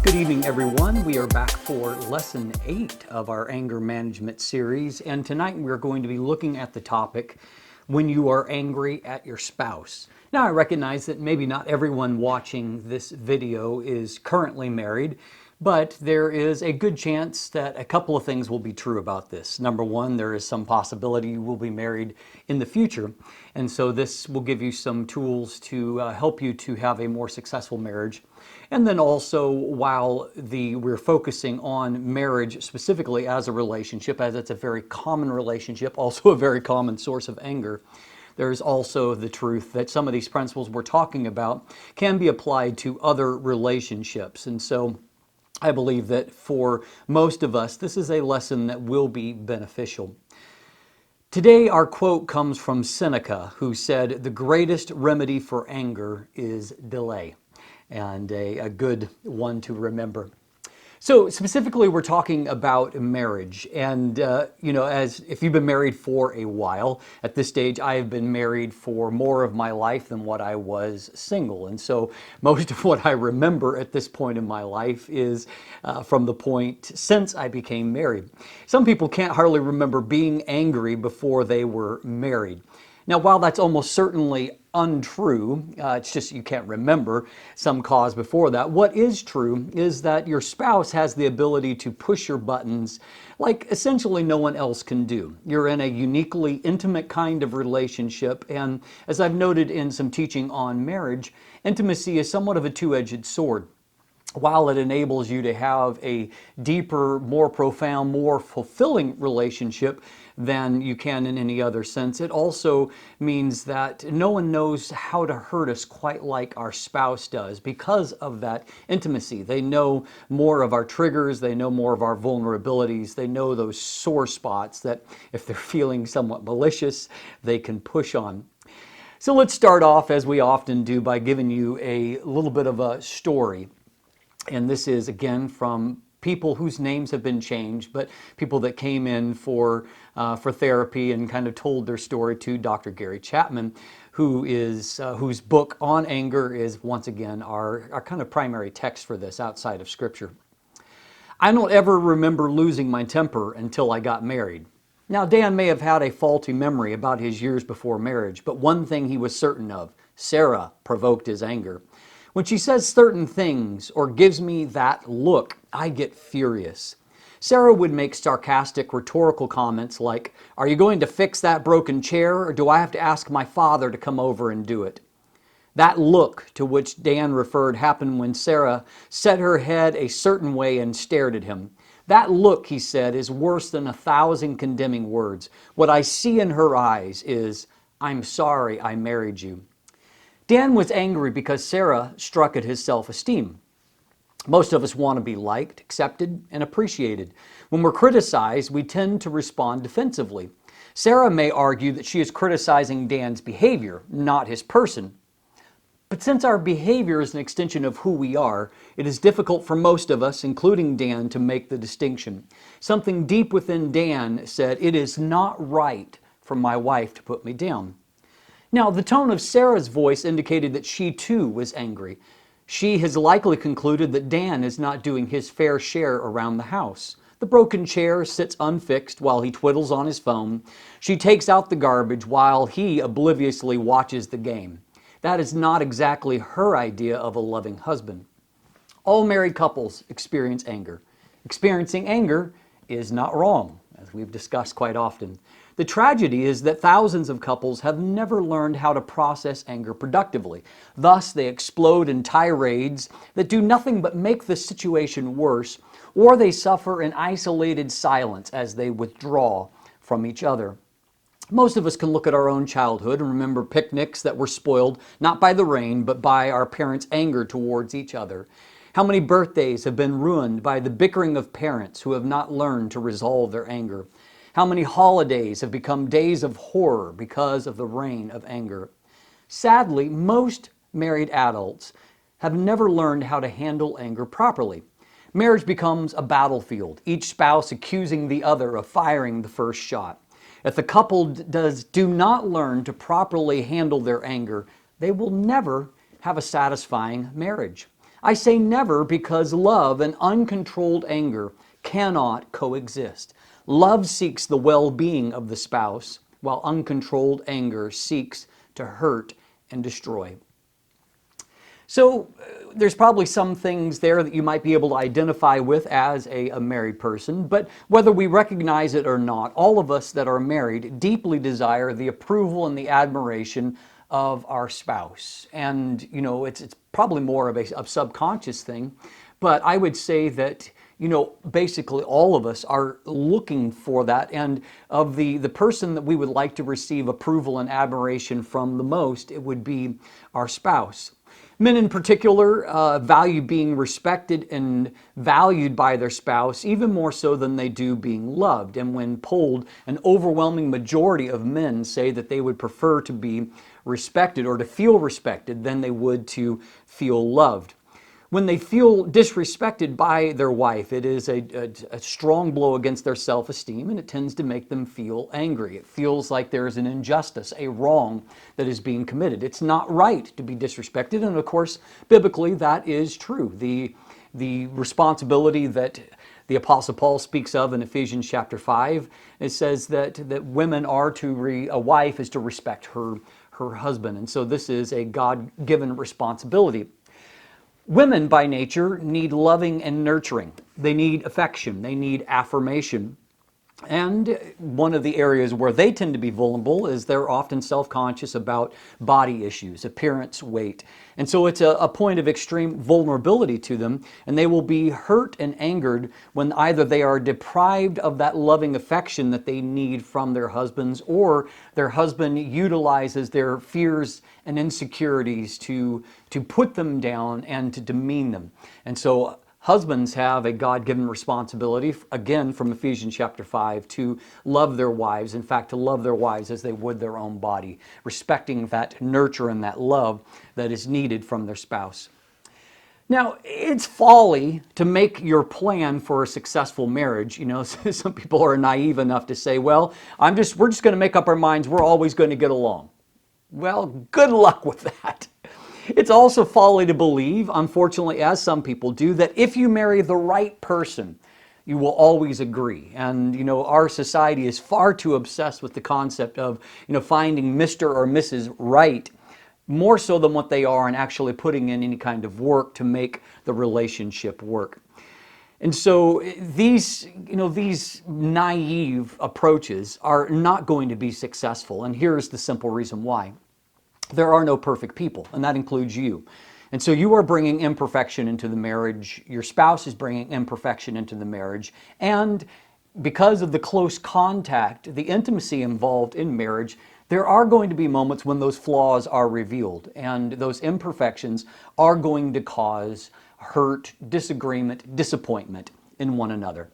Good evening, everyone. We are back for lesson 8 of our anger management series, and tonight we're going to be looking at the topic, when you are angry at your spouse. Now, I recognize that maybe not everyone watching this video is currently married, but there is a good chance that a couple of things will be true about this. Number one, there is some possibility you will be married in the future, and so this will give you some tools to help you to have a more successful marriage. And then also, while we're focusing on marriage specifically as a relationship, as it's a very common relationship, also a very common source of anger, there's also the truth that some of these principles we're talking about can be applied to other relationships. And so I believe that for most of us, this is a lesson that will be beneficial. Today, our quote comes from Seneca, who said, "The greatest remedy for anger is delay." And a good one to remember. So specifically, we're talking about marriage. And, as if you've been married for a while, at this stage, I have been married for more of my life than what I was single. And so most of what I remember at this point in my life is from the point since I became married. Some people can't hardly remember being angry before they were married. Now, while that's almost certainly untrue, it's just you can't remember some cause before that. What is true is that your spouse has the ability to push your buttons like essentially no one else can do. You're in a uniquely intimate kind of relationship, and as I've noted in some teaching on marriage, intimacy is somewhat of a two-edged sword. While it enables you to have a deeper, more profound, more fulfilling relationship than you can in any other sense, it also means that no one knows how to hurt us quite like our spouse does because of that intimacy. They know more of our triggers, they know more of our vulnerabilities, they know those sore spots that if they're feeling somewhat malicious, they can push on. So let's start off, as we often do, by giving you a little bit of a story. And this is, again, from people whose names have been changed, but people that came in for therapy and kind of told their story to Dr. Gary Chapman, whose book on anger is, once again, our kind of primary text for this outside of Scripture. "I don't ever remember losing my temper until I got married." Now, Dan may have had a faulty memory about his years before marriage, but one thing he was certain of: Sarah provoked his anger. When she says certain things or gives me that look, I get furious. Sarah would make sarcastic, rhetorical comments like, "Are you going to fix that broken chair, or do I have to ask my father to come over and do it?" That look to which Dan referred happened when Sarah set her head a certain way and stared at him. That look, he said, is worse than 1,000 condemning words. What I see in her eyes is, "I'm sorry I married you." Dan was angry because Sarah struck at his self-esteem. Most of us want to be liked, accepted, and appreciated. When we're criticized, we tend to respond defensively. Sarah may argue that she is criticizing Dan's behavior, not his person. But since our behavior is an extension of who we are, it is difficult for most of us, including Dan, to make the distinction. Something deep within Dan said, "It is not right for my wife to put me down." Now, the tone of Sarah's voice indicated that she too was angry. She has likely concluded that Dan is not doing his fair share around the house. The broken chair sits unfixed while he twiddles on his phone. She takes out the garbage while he obliviously watches the game. That is not exactly her idea of a loving husband. All married couples experience anger. Experiencing anger is not wrong, as we've discussed quite often. The tragedy is that thousands of couples have never learned how to process anger productively. Thus, they explode in tirades that do nothing but make the situation worse, or they suffer in isolated silence as they withdraw from each other. Most of us can look at our own childhood and remember picnics that were spoiled not by the rain, but by our parents' anger towards each other. How many birthdays have been ruined by the bickering of parents who have not learned to resolve their anger? How many holidays have become days of horror because of the reign of anger? Sadly, most married adults have never learned how to handle anger properly. Marriage becomes a battlefield, each spouse accusing the other of firing the first shot. If the couple do not learn to properly handle their anger, they will never have a satisfying marriage. I say never because love and uncontrolled anger cannot coexist. Love seeks the well-being of the spouse, while uncontrolled anger seeks to hurt and destroy. So there's probably some things there that you might be able to identify with as a married person, but whether we recognize it or not, all of us that are married deeply desire the approval and the admiration of our spouse. And, it's probably more of a subconscious thing, but I would say that, basically all of us are looking for that. And of the person that we would like to receive approval and admiration from the most, it would be our spouse. Men in particular value being respected and valued by their spouse even more so than they do being loved. And when polled, an overwhelming majority of men say that they would prefer to be respected or to feel respected than they would to feel loved. When they feel disrespected by their wife, it is a strong blow against their self-esteem, and it tends to make them feel angry. It feels like there is an injustice, a wrong that is being committed. It's not right to be disrespected, and of course, biblically, that is true. The responsibility that the Apostle Paul speaks of in Ephesians chapter 5, it says that women are a wife is to respect her husband, and so this is a God-given responsibility. Women by nature need loving and nurturing. They need affection. They need affirmation. And one of the areas where they tend to be vulnerable is they're often self-conscious about body issues, appearance, weight. And so it's a point of extreme vulnerability to them, and they will be hurt and angered when either they are deprived of that loving affection that they need from their husbands, or their husband utilizes their fears and insecurities to put them down and to demean them. And so husbands have a God-given responsibility, again from Ephesians chapter 5, to love their wives. In fact, to love their wives as they would their own body, respecting that nurture and that love that is needed from their spouse. Now, it's folly to make your plan for a successful marriage. Some people are naive enough to say, well, we're just going to make up our minds, we're always going to get along. Well, good luck with that. It's also folly to believe, unfortunately, as some people do, that if you marry the right person, you will always agree. And, our society is far too obsessed with the concept of, finding Mr. or Mrs. Right, more so than what they are and actually putting in any kind of work to make the relationship work. And so these naive approaches are not going to be successful. And here's the simple reason why. There are no perfect people, and that includes you. And so you are bringing imperfection into the marriage. Your spouse is bringing imperfection into the marriage. And because of the close contact, the intimacy involved in marriage, there are going to be moments when those flaws are revealed, and those imperfections are going to cause hurt, disagreement, disappointment in one another.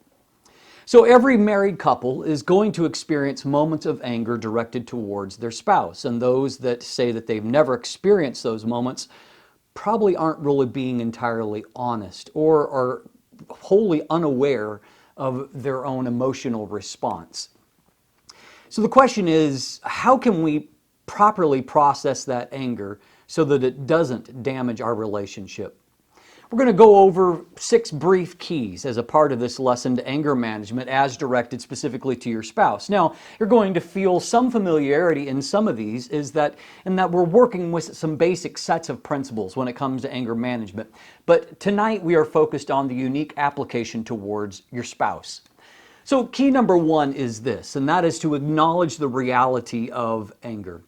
So every married couple is going to experience moments of anger directed towards their spouse, and those that say that they've never experienced those moments probably aren't really being entirely honest or are wholly unaware of their own emotional response. So the question is, how can we properly process that anger so that it doesn't damage our relationship? We're going to go over 6 brief keys as a part of this lesson to anger management as directed specifically to your spouse. Now, you're going to feel some familiarity in some of these in that we're working with some basic sets of principles when it comes to anger management. But tonight we are focused on the unique application towards your spouse. So key number 1 is this, and that is to acknowledge the reality of anger.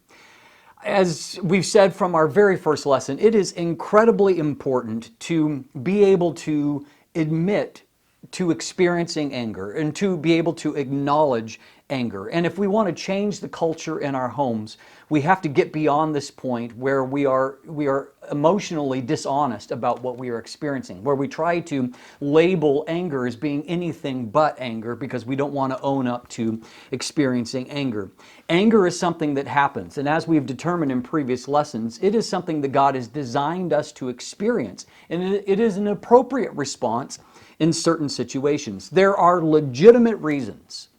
As we've said from our very first lesson, it is incredibly important to be able to admit to experiencing anger and to be able to acknowledge anger. And if we want to change the culture in our homes, we have to get beyond this point where we are emotionally dishonest about what we are experiencing, where we try to label anger as being anything but anger because we don't want to own up to experiencing anger. Anger is something that happens, and as we've determined in previous lessons, it is something that God has designed us to experience, and it is an appropriate response in certain situations. There are legitimate reasons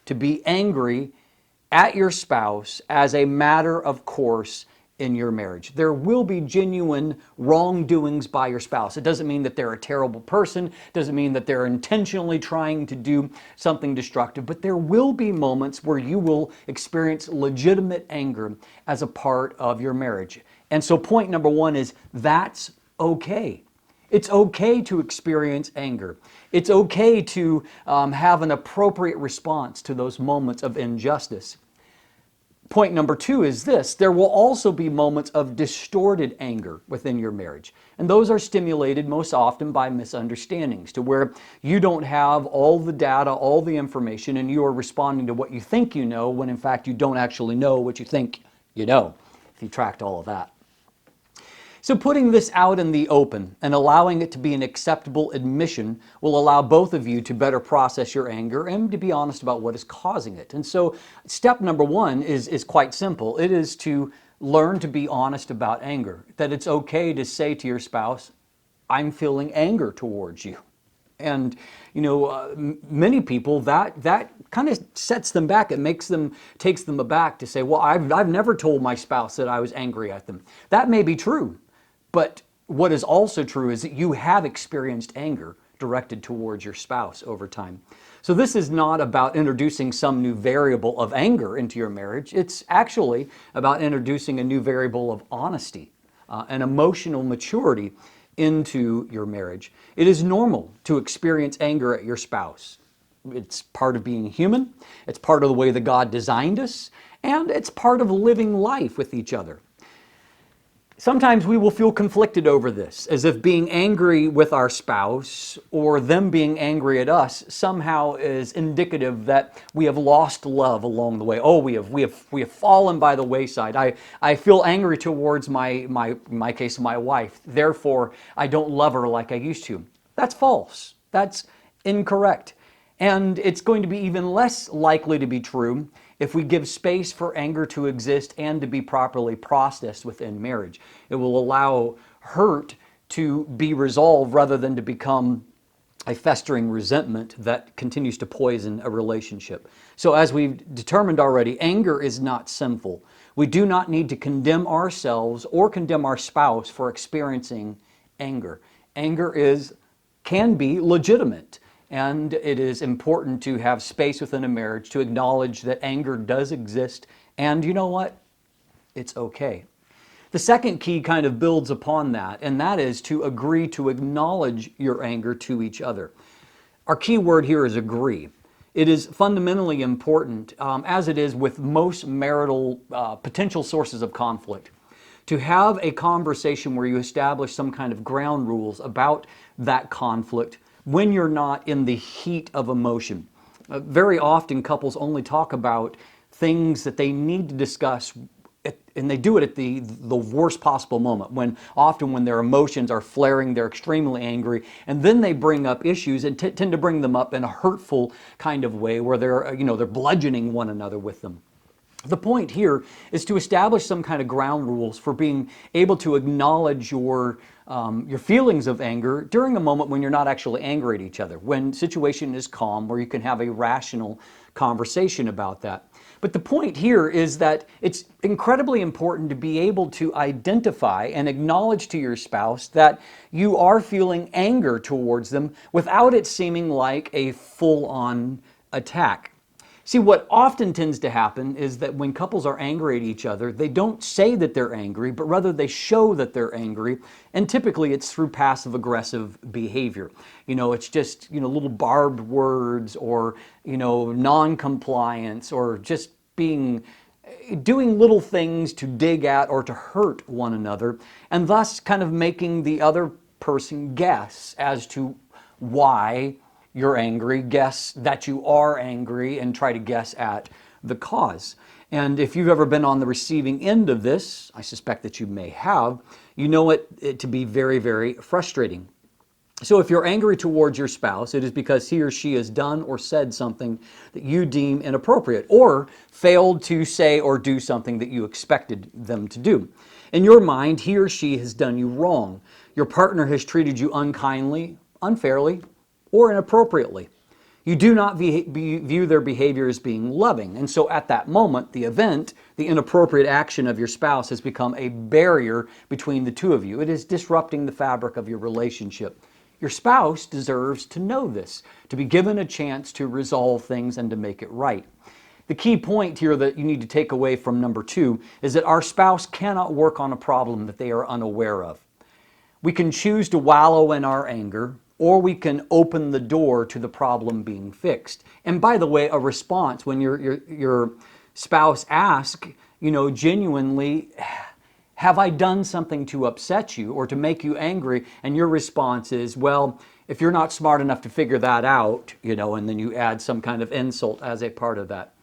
to be angry at your spouse as a matter of course in your marriage. There will be genuine wrongdoings by your spouse. It doesn't mean that they're a terrible person, it doesn't mean that they're intentionally trying to do something destructive, but there will be moments where you will experience legitimate anger as a part of your marriage. And so point number one is that's okay. It's okay to experience anger. It's okay to have an appropriate response to those moments of injustice. Point number two is this: there will also be moments of distorted anger within your marriage. And those are stimulated most often by misunderstandings, to where you don't have all the data, all the information, and you are responding to what you think you know, when in fact you don't actually know what you think you know, if you tracked all of that. So putting this out in the open and allowing it to be an acceptable admission will allow both of you to better process your anger and to be honest about what is causing it. And so step number one is quite simple. It is to learn to be honest about anger. That it's okay to say to your spouse, I'm feeling anger towards you. And many people, that kind of sets them back. It takes them aback to say, well, I've never told my spouse that I was angry at them. That may be true. But what is also true is that you have experienced anger directed towards your spouse over time. So this is not about introducing some new variable of anger into your marriage. It's actually about introducing a new variable of honesty and emotional maturity into your marriage. It is normal to experience anger at your spouse. It's part of being human. It's part of the way that God designed us. And it's part of living life with each other. Sometimes we will feel conflicted over this, as if being angry with our spouse or them being angry at us somehow is indicative that we have lost love along the way. Oh, we have fallen by the wayside. I feel angry towards my case, my wife. Therefore, I don't love her like I used to. That's false. That's incorrect. And it's going to be even less likely to be true if we give space for anger to exist and to be properly processed within marriage. It will allow hurt to be resolved rather than to become a festering resentment that continues to poison a relationship. So as we've determined already, anger is not sinful. We do not need to condemn ourselves or condemn our spouse for experiencing anger. Anger can be legitimate. And it is important to have space within a marriage to acknowledge that anger does exist. And you know what? It's okay. The second key kind of builds upon that, and that is to agree to acknowledge your anger to each other. Our key word here is agree. It is fundamentally important, as it is with most marital potential sources of conflict, to have a conversation where you establish some kind of ground rules about that conflict when you're not in the heat of emotion. Very often couples only talk about things that they need to discuss, and they do it at the worst possible moment, when their emotions are flaring, they're extremely angry, and then they bring up issues and tend to bring them up in a hurtful kind of way where they're bludgeoning one another with them. The point here is to establish some kind of ground rules for being able to acknowledge your feelings of anger during a moment when you're not actually angry at each other, when situation is calm, where you can have a rational conversation about that. But the point here is that it's incredibly important to be able to identify and acknowledge to your spouse that you are feeling anger towards them without it seeming like a full-on attack. See, what often tends to happen is that when couples are angry at each other, they don't say that they're angry, but rather they show that they're angry. And typically it's through passive-aggressive behavior. It's just, little barbed words or, non-compliance or just doing little things to dig at or to hurt one another, and thus kind of making the other person guess as to why you're angry, guess that you are angry, and try to guess at the cause. And if you've ever been on the receiving end of this, I suspect that you may have, you know it to be very, very frustrating. So if you're angry towards your spouse, it is because he or she has done or said something that you deem inappropriate, or failed to say or do something that you expected them to do. In your mind, he or she has done you wrong. Your partner has treated you unkindly, unfairly, or inappropriately. You do not view their behavior as being loving. And so at that moment, the event, the inappropriate action of your spouse has become a barrier between the two of you. It is disrupting the fabric of your relationship. Your spouse deserves to know this, to be given a chance to resolve things and to make it right. The key point here that you need to take away from number 2 is that our spouse cannot work on a problem that they are unaware of. We can choose to wallow in our anger, or we can open the door to the problem being fixed. And by the way, a response when your spouse asks, genuinely, have I done something to upset you or to make you angry? And your response is, well, if you're not smart enough to figure that out, and then you add some kind of insult as a part of that.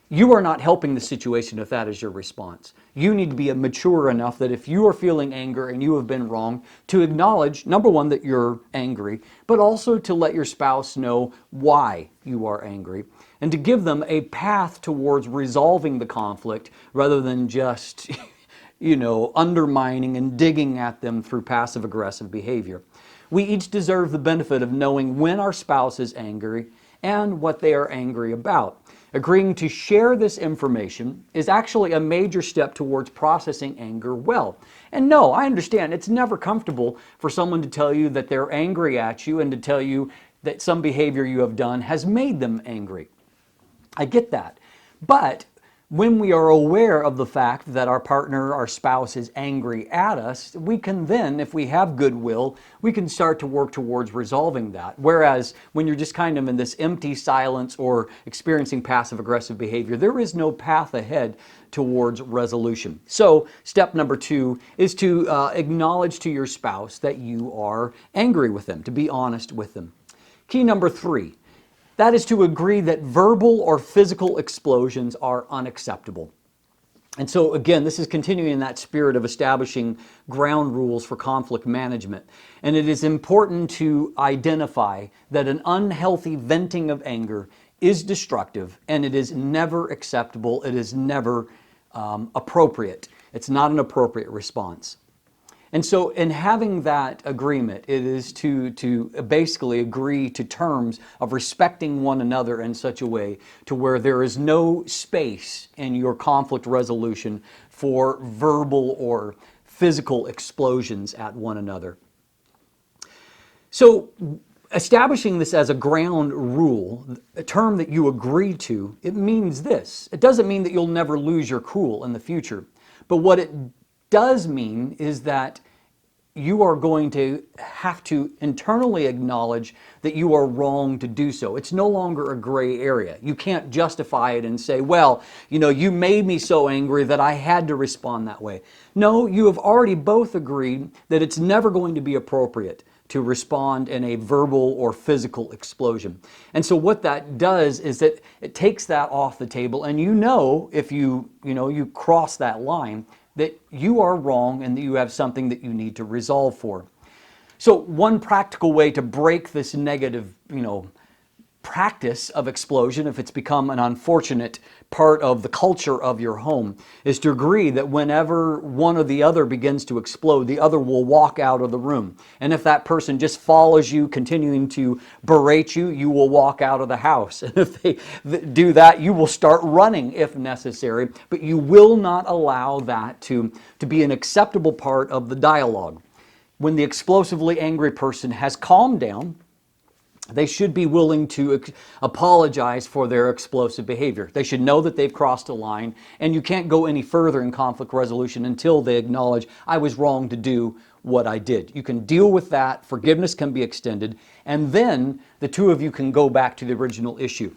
You are not helping the situation if that is your response. You need to be mature enough that if you are feeling anger and you have been wrong, to acknowledge, number one, that you're angry, but also to let your spouse know why you are angry, and to give them a path towards resolving the conflict rather than just, undermining and digging at them through passive-aggressive behavior. We each deserve the benefit of knowing when our spouse is angry and what they are angry about. Agreeing to share this information is actually a major step towards processing anger well. And no, I understand it's never comfortable for someone to tell you that they're angry at you and to tell you that some behavior you have done has made them angry. I get that. But when we are aware of the fact that our partner, our spouse is angry at us, we can then, if we have goodwill, we can start to work towards resolving that. Whereas when you're just kind of in this empty silence or experiencing passive-aggressive behavior, there is no path ahead towards resolution. So step number 2 is to acknowledge to your spouse that you are angry with them, to be honest with them. Key number 3. That is to agree that verbal or physical explosions are unacceptable. And so again, this is continuing in that spirit of establishing ground rules for conflict management. And it is important to identify that an unhealthy venting of anger is destructive and it is never acceptable. It is never appropriate. It's not an appropriate response. And so in having that agreement, it is to basically agree to terms of respecting one another in such a way to where there is no space in your conflict resolution for verbal or physical explosions at one another. So establishing this as a ground rule, a term that you agree to, it means this. It doesn't mean that you'll never lose your cool in the future, but what it does mean is that you are going to have to internally acknowledge that you are wrong to do so. It's no longer a gray area. You can't justify it and say, well, you made me so angry that I had to respond that way. No, you have already both agreed that it's never going to be appropriate to respond in a verbal or physical explosion. And so what that does is that it takes that off the table, and if you cross that line, that you are wrong and that you have something that you need to resolve for. So one practical way to break this negative, practice of explosion, if it's become an unfortunate part of the culture of your home, is to agree that whenever one or the other begins to explode, the other will walk out of the room. And if that person just follows you, continuing to berate you, you will walk out of the house. And if they do that, you will start running if necessary, but you will not allow that to be an acceptable part of the dialogue. When the explosively angry person has calmed down, they should be willing to apologize for their explosive behavior. They should know that they've crossed a line, and you can't go any further in conflict resolution until they acknowledge, I was wrong to do what I did. You can deal with that, forgiveness can be extended, and then the two of you can go back to the original issue.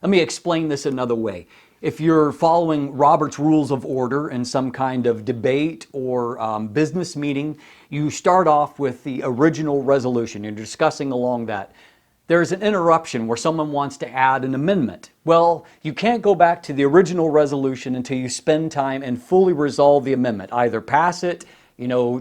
Let me explain this another way. If you're following Robert's Rules of Order in some kind of debate or business meeting, you start off with the original resolution. You're discussing along that. There's an interruption where someone wants to add an amendment. Well, you can't go back to the original resolution until you spend time and fully resolve the amendment. Either pass it,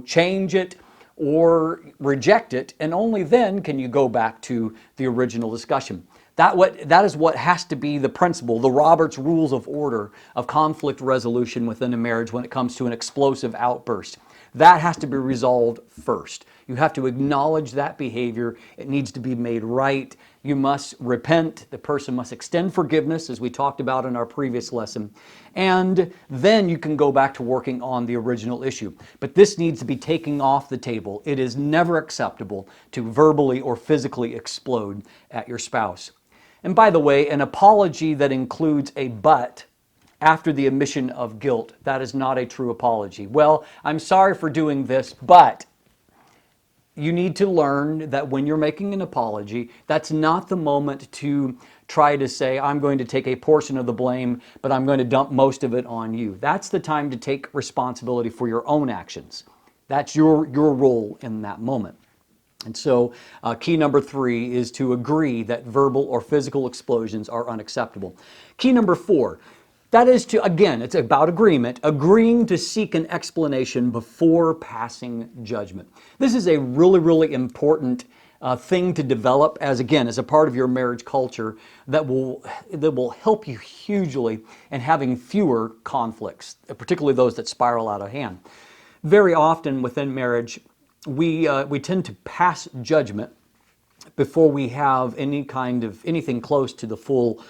change it, or reject it, and only then can you go back to the original discussion. That is what has to be the principle, the Robert's Rules of Order of conflict resolution within a marriage when it comes to an explosive outburst. That has to be resolved first. You have to acknowledge that behavior. It needs to be made right. You must repent. The person must extend forgiveness, as we talked about in our previous lesson. And then you can go back to working on the original issue. But this needs to be taken off the table. It is never acceptable to verbally or physically explode at your spouse. And by the way, an apology that includes a but after the admission of guilt, that is not a true apology. Well, I'm sorry for doing this, but you need to learn that when you're making an apology, that's not the moment to try to say, I'm going to take a portion of the blame, but I'm going to dump most of it on you. That's the time to take responsibility for your own actions. That's your role in that moment. And so key number 3 is to agree that verbal or physical explosions are unacceptable. Key number 4, that is to, again, it's about agreement, agreeing to seek an explanation before passing judgment. This is a really, really important thing to develop as a part of your marriage culture that will help you hugely in having fewer conflicts, particularly those that spiral out of hand. Very often within marriage, we tend to pass judgment before we have anything close to the full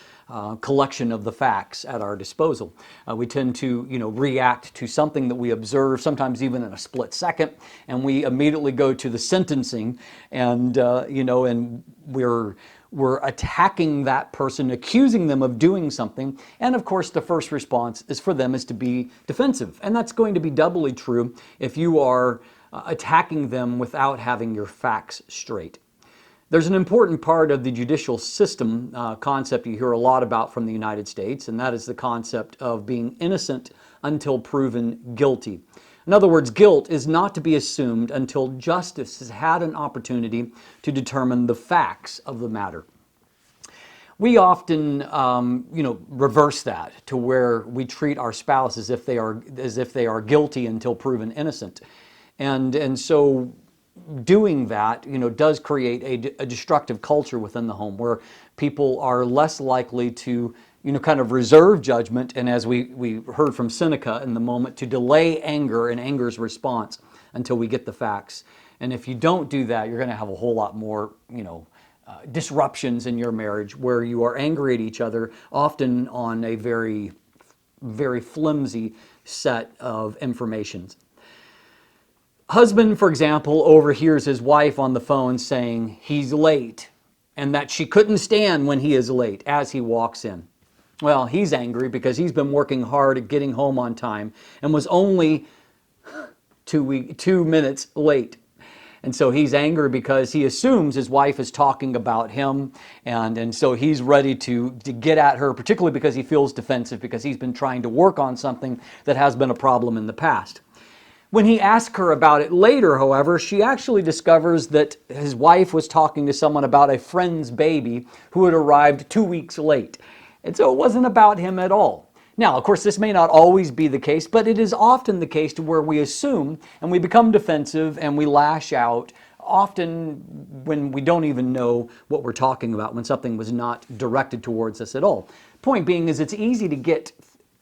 collection of the facts at our disposal. We tend to, react to something that we observe, sometimes even in a split second, and we immediately go to the sentencing, and and we're attacking that person, accusing them of doing something, and of course the first response is for them is to be defensive, and that's going to be doubly true if you are attacking them without having your facts straight. There's an important part of the judicial system concept you hear a lot about from the United States, and that is the concept of being innocent until proven guilty. In other words, guilt is not to be assumed until justice has had an opportunity to determine the facts of the matter. We often, reverse that to where we treat our spouse as if they are guilty until proven innocent, and so doing that, does create a destructive culture within the home where people are less likely to, kind of reserve judgment, and as we heard from Seneca in the moment, to delay anger and anger's response until we get the facts. And if you don't do that, you're going to have a whole lot more, disruptions in your marriage where you are angry at each other, often on a very, very flimsy set of informations. Husband, for example, overhears his wife on the phone saying he's late and that she couldn't stand when he is late as he walks in. Well, he's angry because he's been working hard at getting home on time and was only 2 minutes late. And so he's angry because he assumes his wife is talking about him, and so he's ready to get at her, particularly because he feels defensive because he's been trying to work on something that has been a problem in the past. When he asks her about it later, however, she actually discovers that his wife was talking to someone about a friend's baby who had arrived 2 weeks late. And so it wasn't about him at all. Now, of course, this may not always be the case, but it is often the case to where we assume and we become defensive and we lash out, often when we don't even know what we're talking about, when something was not directed towards us at all. Point being is it's easy to get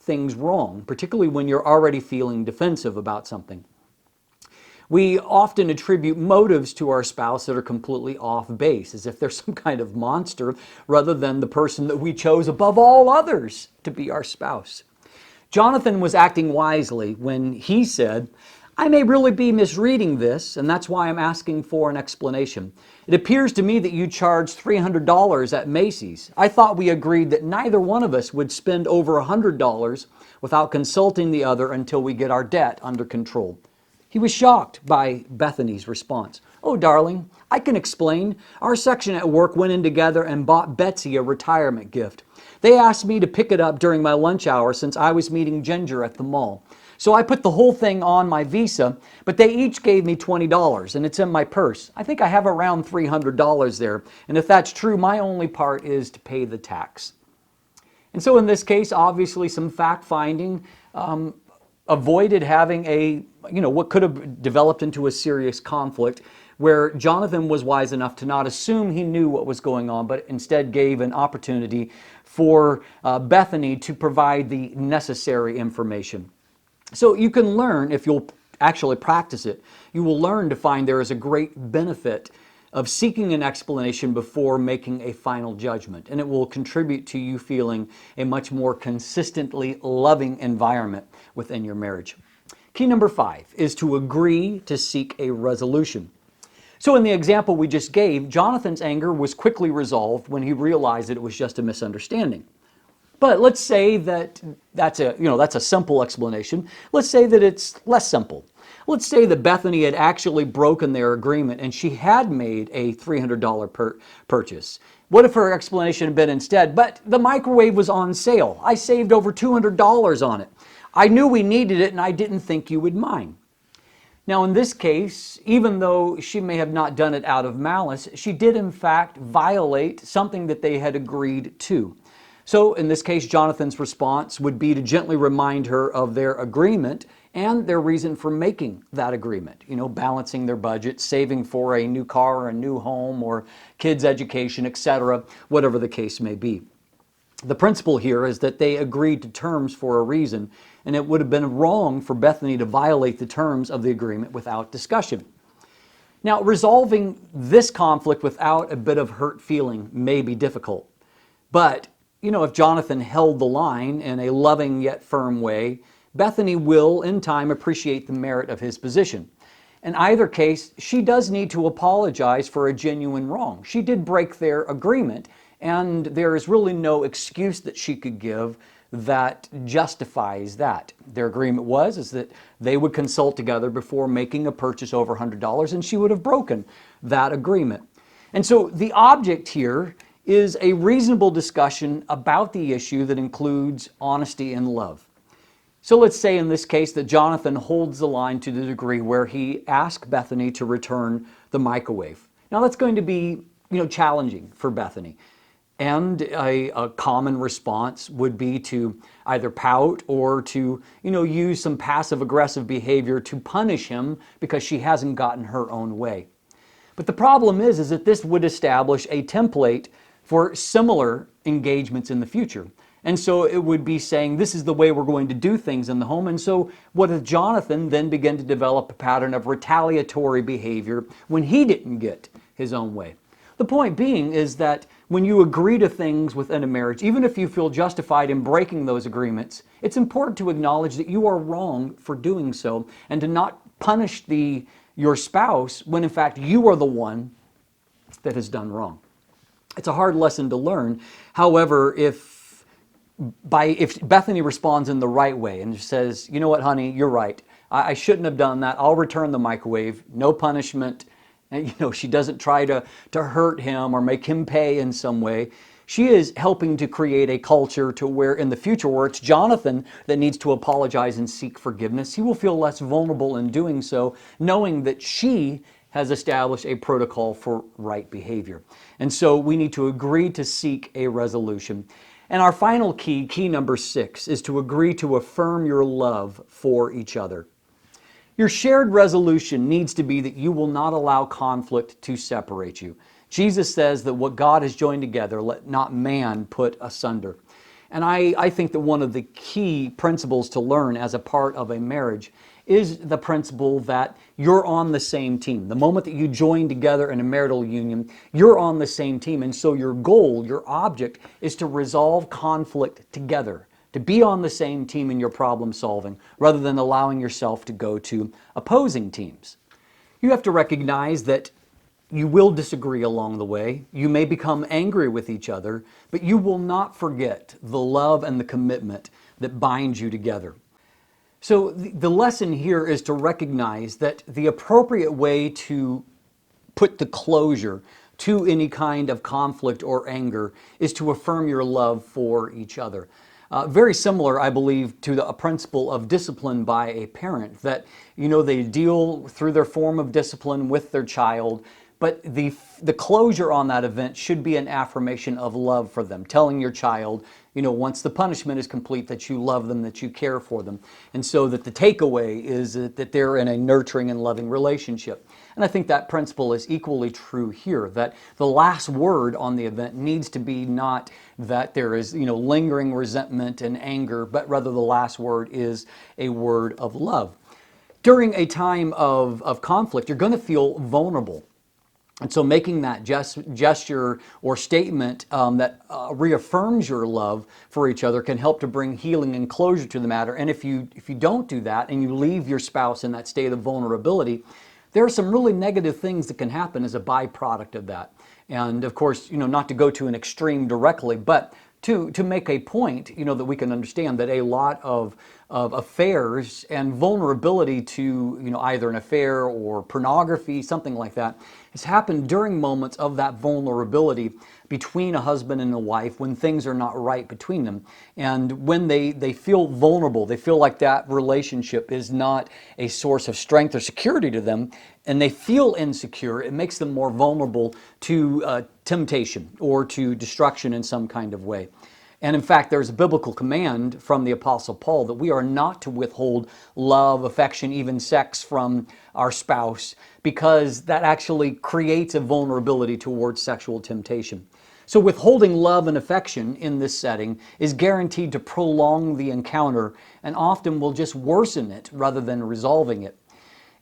things wrong, particularly when you're already feeling defensive about something. We often attribute motives to our spouse that are completely off base, as if they're some kind of monster, rather than the person that we chose above all others to be our spouse. Jonathan was acting wisely when he said, I may really be misreading this, and that's why I'm asking for an explanation. It appears to me that you charged $300 at Macy's. I thought we agreed that neither one of us would spend over $100 without consulting the other until we get our debt under control. He was shocked by Bethany's response. Oh, darling, I can explain. Our section at work went in together and bought Betsy a retirement gift. They asked me to pick it up during my lunch hour since I was meeting Ginger at the mall. So I put the whole thing on my Visa, but they each gave me $20, and it's in my purse. I think I have around $300 there, and if that's true, my only part is to pay the tax. And so in this case, obviously some fact-finding avoided having what could have developed into a serious conflict, where Jonathan was wise enough to not assume he knew what was going on, but instead gave an opportunity for Bethany to provide the necessary information. So you can learn, if you'll actually practice it, you will learn to find there is a great benefit of seeking an explanation before making a final judgment. And it will contribute to you feeling a much more consistently loving environment within your marriage. Key number 5 is to agree to seek a resolution. So in the example we just gave, Jonathan's anger was quickly resolved when he realized that it was just a misunderstanding. But let's say that that's a simple explanation. Let's say that it's less simple. Let's say that Bethany had actually broken their agreement and she had made a $300 purchase. What if her explanation had been instead, but the microwave was on sale. I saved over $200 on it. I knew we needed it and I didn't think you would mind. Now in this case, even though she may have not done it out of malice, she did in fact violate something that they had agreed to. So in this case, Jonathan's response would be to gently remind her of their agreement and their reason for making that agreement. Balancing their budget, saving for a new car or a new home or kids' education, etc., whatever the case may be. The principle here is that they agreed to terms for a reason, and it would have been wrong for Bethany to violate the terms of the agreement without discussion. Now, resolving this conflict without a bit of hurt feeling may be difficult, but if Jonathan held the line in a loving yet firm way, Bethany will, in time, appreciate the merit of his position. In either case, she does need to apologize for a genuine wrong. She did break their agreement, and there is really no excuse that she could give that justifies that. Their agreement is that they would consult together before making a purchase over $100, and she would have broken that agreement. And so the object here is a reasonable discussion about the issue that includes honesty and love. So let's say in this case that Jonathan holds the line to the degree where he asks Bethany to return the microwave. Now that's going to be challenging for Bethany. And a common response would be to either pout or to use some passive-aggressive behavior to punish him because she hasn't gotten her own way. But the problem is that this would establish a template for similar engagements in the future. And so it would be saying, this is the way we're going to do things in the home. And so what if Jonathan then began to develop a pattern of retaliatory behavior when he didn't get his own way? The point being is that when you agree to things within a marriage, even if you feel justified in breaking those agreements, it's important to acknowledge that you are wrong for doing so and to not punish your spouse when in fact you are the one that has done wrong. It's a hard lesson to learn. However, if Bethany responds in the right way and says, you know what, honey, you're right. I shouldn't have done that. I'll return the microwave. No punishment. And, she doesn't try to hurt him or make him pay in some way. She is helping to create a culture to where in the future where it's Jonathan that needs to apologize and seek forgiveness, he will feel less vulnerable in doing so, knowing that she has established a protocol for right behavior. And so we need to agree to seek a resolution. And our final key number 6, is to agree to affirm your love for each other. Your shared resolution needs to be that you will not allow conflict to separate you. Jesus says that what God has joined together, let not man put asunder. And I think that one of the key principles to learn as a part of a marriage is the principle that you're on the same team. The moment that you join together in a marital union, you're on the same team. And so your goal, your object, is to resolve conflict together, to be on the same team in your problem solving, rather than allowing yourself to go to opposing teams. You have to recognize that you will disagree along the way. You may become angry with each other, but you will not forget the love and the commitment that binds you together. So the lesson here is to recognize that the appropriate way to put the closure to any kind of conflict or anger is to affirm your love for each other. Very similar, I believe, to a principle of discipline by a parent, that they deal through their form of discipline with their child, but the closure on that event should be an affirmation of love for them, telling your child, once the punishment is complete, that you love them, that you care for them. And so that the takeaway is that they're in a nurturing and loving relationship. And I think that principle is equally true here, that the last word on the event needs to be not that there is, lingering resentment and anger, but rather the last word is a word of love. During a time of conflict, you're going to feel vulnerable. And so making that gesture or statement that reaffirms your love for each other can help to bring healing and closure to the matter. And if you don't do that and you leave your spouse in that state of vulnerability, there are some really negative things that can happen as a byproduct of that. And of course, not to go to an extreme directly, but to make a point, that we can understand that a lot of affairs and vulnerability to, either an affair or pornography, something like that, has happened during moments of that vulnerability between a husband and a wife when things are not right between them. And when they feel vulnerable, they feel like that relationship is not a source of strength or security to them, and they feel insecure, it makes them more vulnerable to temptation or to destruction in some kind of way. And in fact, there's a biblical command from the Apostle Paul that we are not to withhold love, affection, even sex from our spouse, because that actually creates a vulnerability towards sexual temptation. So withholding love and affection in this setting is guaranteed to prolong the encounter and often will just worsen it rather than resolving it.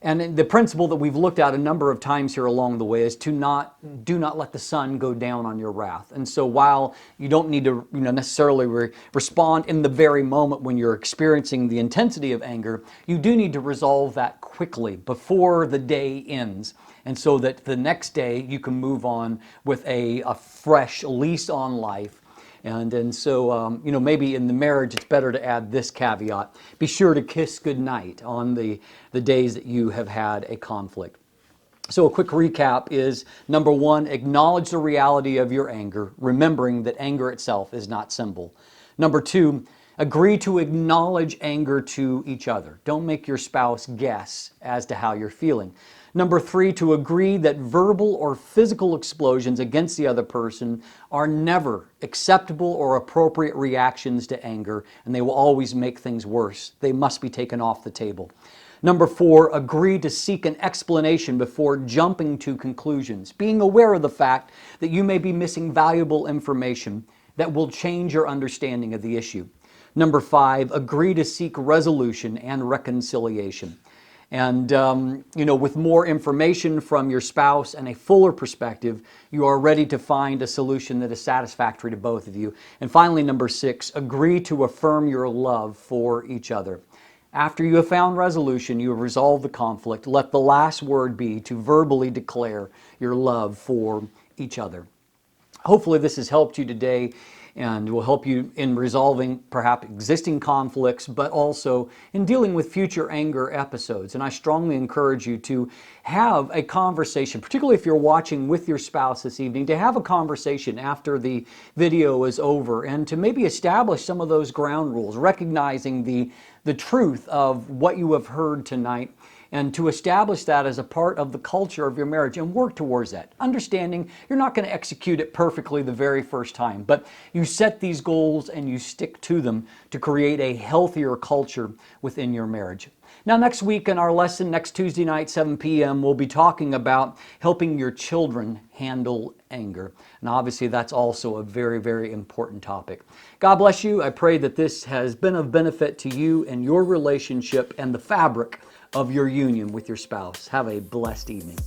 And the principle that we've looked at a number of times here along the way is do not let the sun go down on your wrath. And so while you don't need to necessarily respond in the very moment when you're experiencing the intensity of anger, you do need to resolve that quickly before the day ends. And so that the next day you can move on with a fresh lease on life. And so, maybe in the marriage, it's better to add this caveat. Be sure to kiss goodnight on the days that you have had a conflict. So a quick recap is, number one, acknowledge the reality of your anger, remembering that anger itself is not sinful. Number two, agree to acknowledge anger to each other. Don't make your spouse guess as to how you're feeling. Number three, to agree that verbal or physical explosions against the other person are never acceptable or appropriate reactions to anger, and they will always make things worse. They must be taken off the table. Number four, agree to seek an explanation before jumping to conclusions, being aware of the fact that you may be missing valuable information that will change your understanding of the issue. Number five, agree to seek resolution and reconciliation. And, with more information from your spouse and a fuller perspective, you are ready to find a solution that is satisfactory to both of you. And finally, number six, agree to affirm your love for each other. After you have found resolution, you have resolved the conflict, let the last word be to verbally declare your love for each other. Hopefully this has helped you today and will help you in resolving perhaps existing conflicts, but also in dealing with future anger episodes. And I strongly encourage you to have a conversation, particularly if you're watching with your spouse this evening, to have a conversation after the video is over and to maybe establish some of those ground rules, recognizing the truth of what you have heard tonight, and to establish that as a part of the culture of your marriage and work towards that. Understanding you're not going to execute it perfectly the very first time, but you set these goals and you stick to them to create a healthier culture within your marriage. Now, next week in our lesson, next Tuesday night, 7 p.m., we'll be talking about helping your children handle anger. And obviously, that's also a very, very important topic. God bless you. I pray that this has been of benefit to you and your relationship and the fabric of your union with your spouse. Have a blessed evening.